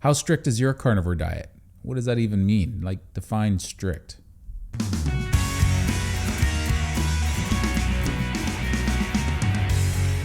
How strict is your carnivore diet? What does that even mean? Like, define strict.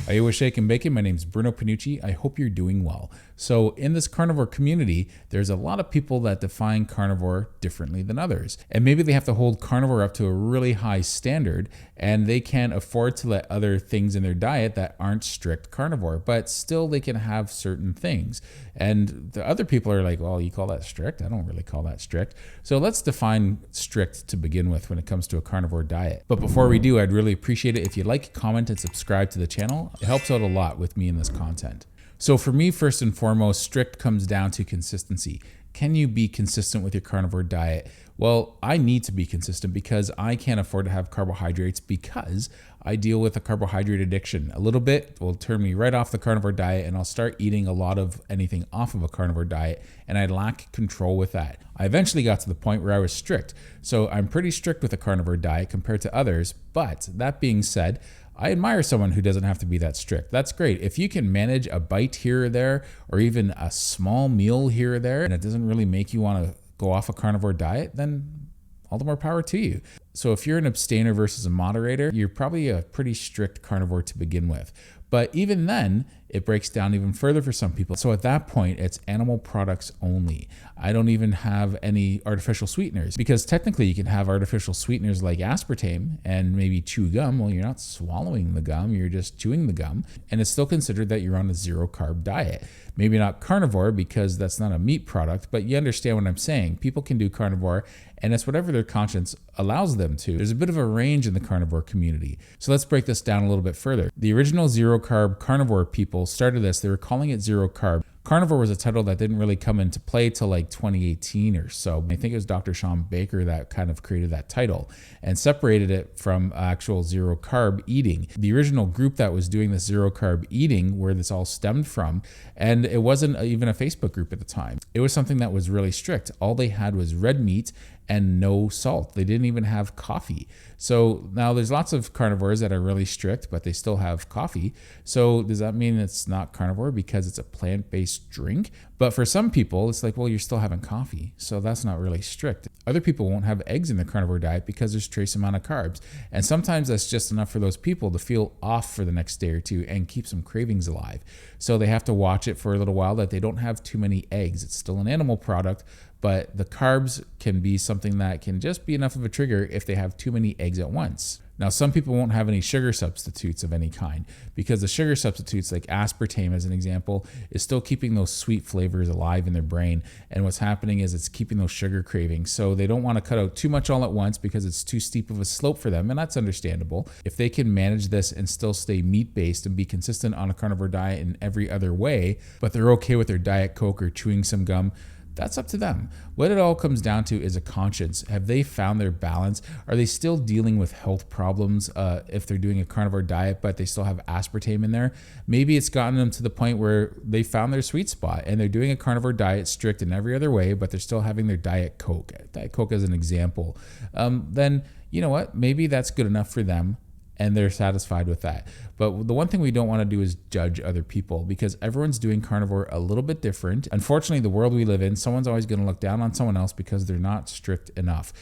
Are you with Shake and Bacon? My name is Bruno Panucci. I hope you're doing well. So in this carnivore community, there's a lot of people that define carnivore differently than others. And maybe they have to hold carnivore up to a really high standard, and they can't afford to let other things in their diet that aren't strict carnivore, but still they can have certain things. And the other people are like, well, you call that strict? I don't really call that strict. So let's define strict to begin with when it comes to a carnivore diet. But before we do, I'd really appreciate it if you like, comment, and subscribe to the channel. It helps out a lot with me in this content. So for me, first and foremost, strict comes down to consistency. Can you be consistent with your carnivore diet? Well, I need to be consistent because I can't afford to have carbohydrates because I deal with a carbohydrate addiction. A little bit will turn me right off the carnivore diet and I'll start eating a lot of anything off of a carnivore diet, and I lack control with that. I eventually got to the point where I was strict. So I'm pretty strict with a carnivore diet compared to others, but that being said, I admire someone who doesn't have to be that strict. That's great. If you can manage a bite here or there, or even a small meal here or there, and it doesn't really make you want to go off a carnivore diet, then all the more power to you. So if you're an abstainer versus a moderator, you're probably a pretty strict carnivore to begin with. But even then, it breaks down even further for some people. So at that point, it's animal products only. I don't even have any artificial sweeteners, because technically you can have artificial sweeteners like aspartame and maybe chew gum. Well, you're not swallowing the gum, you're just chewing the gum. And it's still considered that you're on a zero carb diet. Maybe not carnivore because that's not a meat product, but you understand what I'm saying. People can do carnivore and it's whatever their conscience allows them to. There's a bit of a range in the carnivore community. So let's break this down a little bit further. The original zero carb carnivore people started this. They were calling it zero carb. Carnivore was a title that didn't really come into play till like 2018 or so. I think it was Dr. Sean Baker that kind of created that title and separated it from actual zero carb eating. The original group that was doing this zero carb eating, where this all stemmed from, and it wasn't even a Facebook group at the time. It was something that was really strict. All they had was red meat and no salt. They didn't even have coffee. So now there's lots of carnivores that are really strict, but they still have coffee. So does that mean it's not carnivore because it's a plant-based drink? But for some people, it's like, well, you're still having coffee, so that's not really strict. Other people won't have eggs in their carnivore diet because there's trace amount of carbs. And sometimes that's just enough for those people to feel off for the next day or two and keep some cravings alive. So they have to watch it for a little while that they don't have too many eggs. It's still an animal product, but the carbs can be something that can just be enough of a trigger if they have too many eggs at once. Now, some people won't have any sugar substitutes of any kind because the sugar substitutes like aspartame, as an example, is still keeping those sweet flavors alive in their brain. And what's happening is it's keeping those sugar cravings. So they don't want to cut out too much all at once because it's too steep of a slope for them. And that's understandable. If they can manage this and still stay meat-based and be consistent on a carnivore diet in every other way, but they're okay with their Diet Coke or chewing some gum, that's up to them. What it all comes down to is a conscience. Have they found their balance? Are they still dealing with health problems if they're doing a carnivore diet, but they still have aspartame in there? Maybe it's gotten them to the point where they found their sweet spot and they're doing a carnivore diet strict in every other way, but they're still having their Diet Coke. Diet Coke as an example. Then, you know what? Maybe that's good enough for them, and they're satisfied with that. But the one thing we don't want to do is judge other people, because everyone's doing carnivore a little bit different. Unfortunately, the world we live in, someone's always going to look down on someone else because they're not strict enough.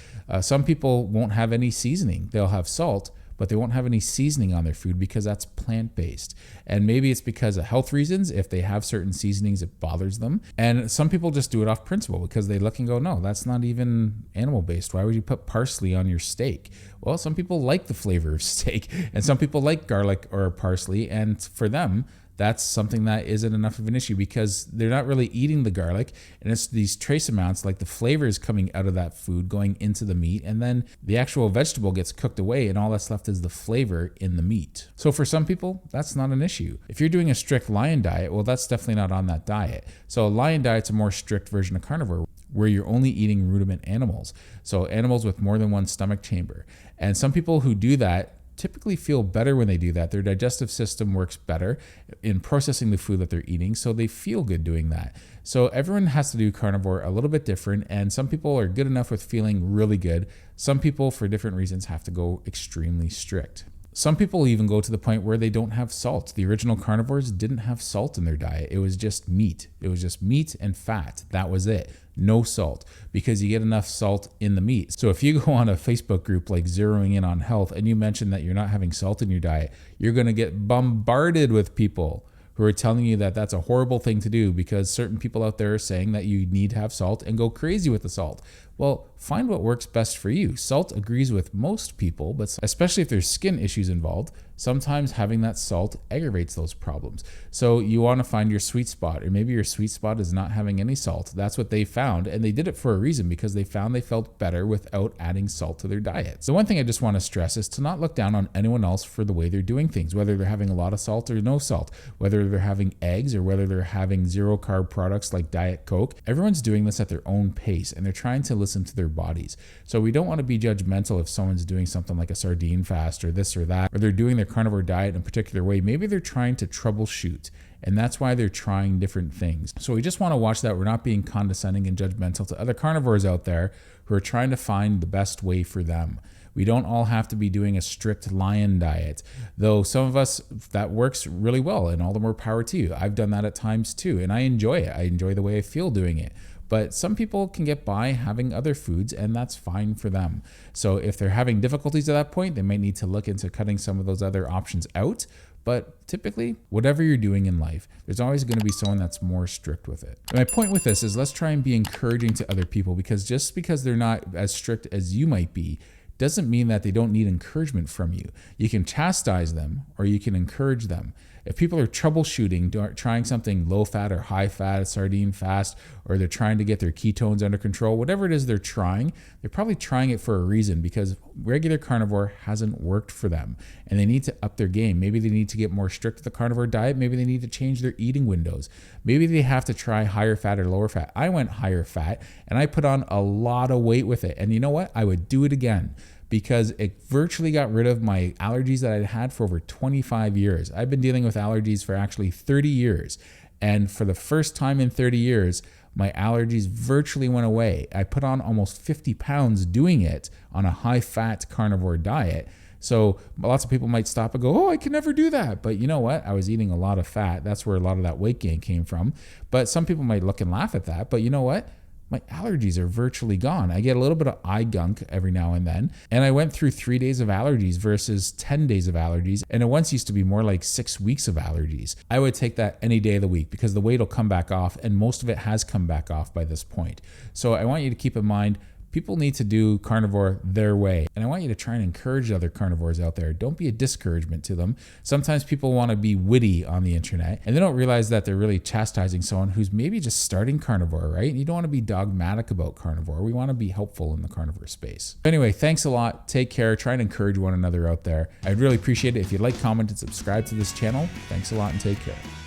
Some people won't have any seasoning. They'll have salt, but they won't have any seasoning on their food because that's plant-based. And maybe it's because of health reasons. If they have certain seasonings, it bothers them. And some people just do it off principle because they look and go, no, that's not even animal-based. Why would you put parsley on your steak? Well, some people like the flavor of steak, and some people like garlic or parsley. And for them, that's something that isn't enough of an issue because they're not really eating the garlic, and it's these trace amounts, like the flavors coming out of that food going into the meat, and then the actual vegetable gets cooked away and all that's left is the flavor in the meat. So for some people, that's not an issue. If you're doing a strict lion diet, well, that's definitely not on that diet. So a lion diet's a more strict version of carnivore, where you're only eating ruminant animals. So animals with more than one stomach chamber. And some people who do that typically feel better when they do that. Their digestive system works better in processing the food that they're eating, so they feel good doing that. So everyone has to do carnivore a little bit different, and some people are good enough with feeling really good. Some people, for different reasons, have to go extremely strict. Some people even go to the point where they don't have salt. The original carnivores didn't have salt in their diet. It was just meat. It was just meat and fat. That was it. No salt, because you get enough salt in the meat. So if you go on a Facebook group like Zeroing In on Health and you mention that you're not having salt in your diet, you're going to get bombarded with people who are telling you that that's a horrible thing to do because certain people out there are saying that you need to have salt and go crazy with the salt. Well, find what works best for you. Salt agrees with most people, but especially if there's skin issues involved, sometimes having that salt aggravates those problems. So you want to find your sweet spot, or maybe your sweet spot is not having any salt. That's what they found, and they did it for a reason, because they found they felt better without adding salt to their diet. So one thing I just want to stress is to not look down on anyone else for the way they're doing things, whether they're having a lot of salt or no salt, whether they're having eggs or whether they're having zero carb products like Diet Coke. Everyone's doing this at their own pace, and they're trying to listen to their bodies. So we don't want to be judgmental if someone's doing something like a sardine fast or this or that, or they're doing their carnivore diet in a particular way. Maybe they're trying to troubleshoot, and that's why they're trying different things. So we just want to watch that we're not being condescending and judgmental to other carnivores out there who are trying to find the best way for them. We don't all have to be doing a strict lion diet, though some of us, that works really well, and all the more power to you. I've done that at times too, and I enjoy it. I enjoy the way I feel doing it. But some people can get by having other foods, and that's fine for them. So if they're having difficulties at that point, they might need to look into cutting some of those other options out. But typically, whatever you're doing in life, there's always going to be someone that's more strict with it. And my point with this is, let's try and be encouraging to other people, because just because they're not as strict as you might be doesn't mean that they don't need encouragement from you. You can chastise them or you can encourage them. If people are troubleshooting, trying something low fat or high fat, sardine fast, or they're trying to get their ketones under control, whatever it is they're probably trying it for a reason, because regular carnivore hasn't worked for them and they need to up their game. Maybe they need to get more strict with the carnivore diet. Maybe they need to change their eating windows. Maybe they have to try higher fat or lower fat. I went higher fat and I put on a lot of weight with it. And you know what? I would do it again, because it virtually got rid of my allergies that I'd had for over 25 years. I've been dealing with allergies for actually 30 years. And for the first time in 30 years, my allergies virtually went away. I put on almost 50 pounds doing it on a high-fat carnivore diet. So lots of people might stop and go, oh, I can never do that. But you know what? I was eating a lot of fat. That's where a lot of that weight gain came from. But some people might look and laugh at that. But you know what? My allergies are virtually gone. I get a little bit of eye gunk every now and then. And I went through 3 days of allergies versus 10 days of allergies. And it once used to be more like 6 weeks of allergies. I would take that any day of the week, because the weight will come back off, and most of it has come back off by this point. So I want you to keep in mind, people need to do carnivore their way. And I want you to try and encourage other carnivores out there. Don't be a discouragement to them. Sometimes people want to be witty on the internet, and they don't realize that they're really chastising someone who's maybe just starting carnivore, right? And you don't want to be dogmatic about carnivore. We want to be helpful in the carnivore space. Anyway, thanks a lot. Take care. Try and encourage one another out there. I'd really appreciate it if you'd like, comment, and subscribe to this channel. Thanks a lot and take care.